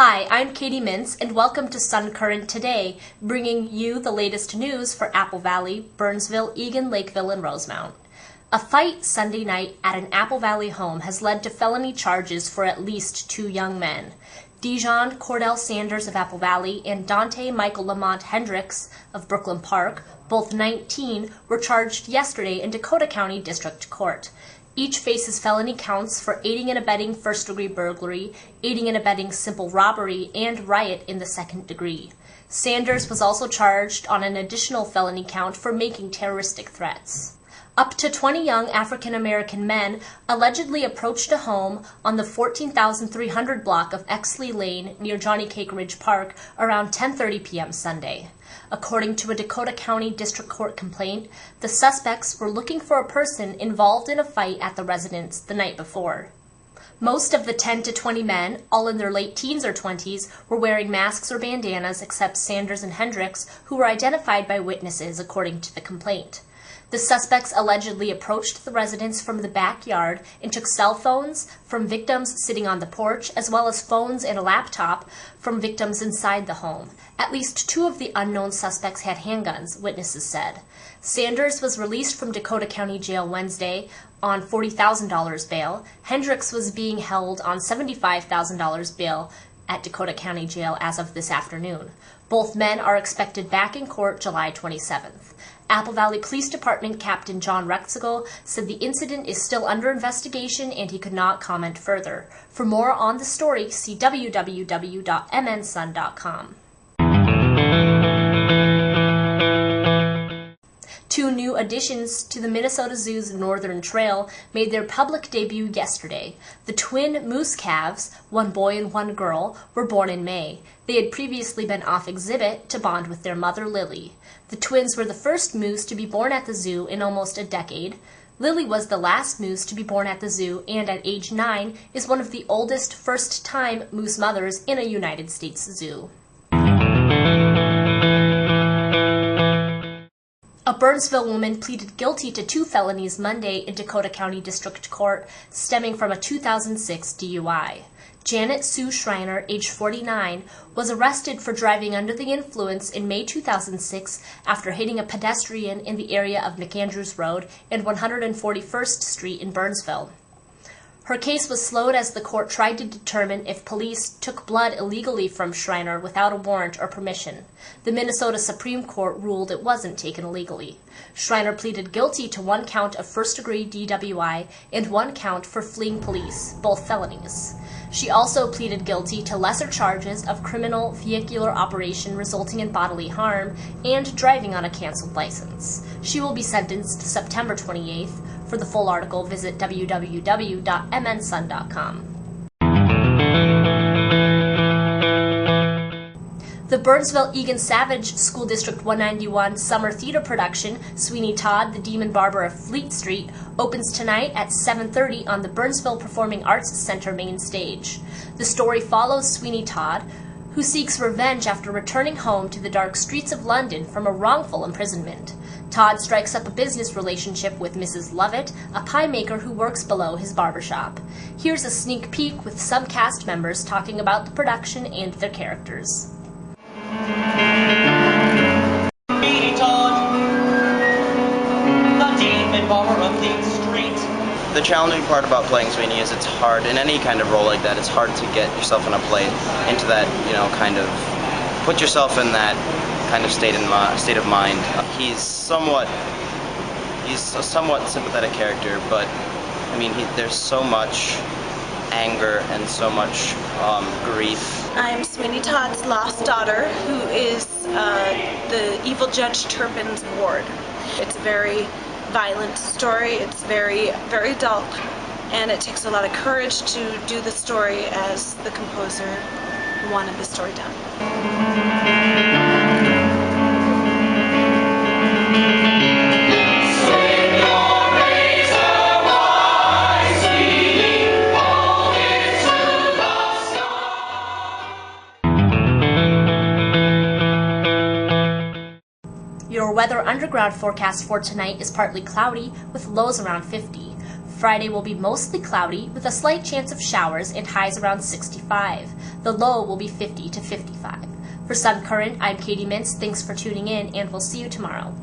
Hi, I'm Katie Mintz, and welcome to Sun Current Today, bringing you the latest news for Apple Valley, Burnsville-Eagan, Lakeville, and Rosemount. A fight Sunday night at an Apple Valley home has led to felony charges for at least 2 young men. Dijon Cordell Sanders of Apple Valley and Dante Lamont Hendricks of Brooklyn Park, both 19, were charged yesterday in Dakota County District Court. Each faces felony counts for aiding and abetting first-degree burglary, aiding and abetting simple robbery, and riot in the second degree. Sanders was also charged on an additional felony count for making terroristic threats. Up to 20 young African-American men allegedly approached a home on the 14,300 block of Exley Lane near Johnny Cake Ridge Park around 10:30 p.m. Sunday. According to a Dakota County District Court complaint, the suspects were looking for a person involved in a fight at the residence the night before. Most of the 10 to 20 men, all in their late teens or 20s, were wearing masks or bandanas except Sanders and Hendricks, who were identified by witnesses according to the complaint. The suspects allegedly approached the residence from the backyard and took cell phones from victims sitting on the porch, as well as phones and a laptop from victims inside the home. At least 2 of the unknown suspects had handguns, witnesses said. Sanders was released from Dakota County Jail Wednesday on $40,000 bail. Hendricks was being held on $75,000 bail at Dakota County Jail as of this afternoon. Both men are expected back in court July 27th. Apple Valley Police Department Captain John Rexigal said the incident is still under investigation and he could not comment further. For more on the story, see www.mnsun.com. 2 new additions to the Minnesota Zoo's Northern Trail made their public debut yesterday. The twin moose calves, 1 boy and 1 girl, were born in May. They had previously been off exhibit to bond with their mother, Lily. The twins were the first moose to be born at the zoo in almost a decade. Lily was the last moose to be born at the zoo and at age 9 is one of the oldest first-time moose mothers in a United States zoo. A Burnsville woman pleaded guilty to 2 felonies Monday in Dakota County District Court stemming from a 2006 DUI. Janet Sue Schreiner, age 49, was arrested for driving under the influence in May 2006 after hitting a pedestrian in the area of McAndrews Road and 141st Street in Burnsville. Her case was slowed as the court tried to determine if police took blood illegally from Schreiner without a warrant or permission. The Minnesota Supreme Court ruled it wasn't taken illegally. Schreiner pleaded guilty to 1 count of first-degree DWI and 1 count for fleeing police, both felonies. She also pleaded guilty to lesser charges of criminal vehicular operation resulting in bodily harm and driving on a canceled license. She will be sentenced September 28th. For the full article, visit www.mnsun.com. The Burnsville-Eagan-Savage School District 191 summer theater production, Sweeney Todd, the Demon Barber of Fleet Street, opens tonight at 7:30 on the Burnsville Performing Arts Center main stage. The story follows Sweeney Todd, who seeks revenge after returning home to the dark streets of London from a wrongful imprisonment. Todd strikes up a business relationship with Mrs. Lovett, a pie maker who works below his barbershop. Here's a sneak peek with some cast members talking about the production and their characters. Todd, the Demon Barber of Fleet Street. The challenging part about playing Sweeney is it's hard, in any kind of role like that, it's hard to get yourself in a play, into that, kind of, put yourself in that kind of state of mind. He's a somewhat sympathetic character, but, there's so much anger and so much grief. I'm Sweeney Todd's lost daughter, who is the evil Judge Turpin's ward. It's a very violent story. It's very, very dark, and it takes a lot of courage to do the story as the composer wanted the story done. Your Weather Underground forecast for tonight is partly cloudy with lows around 50. Friday will be mostly cloudy with a slight chance of showers and highs around 65. The low will be 50 to 55. For Sun Current, I'm Katie Mintz. Thanks for tuning in, and we'll see you tomorrow.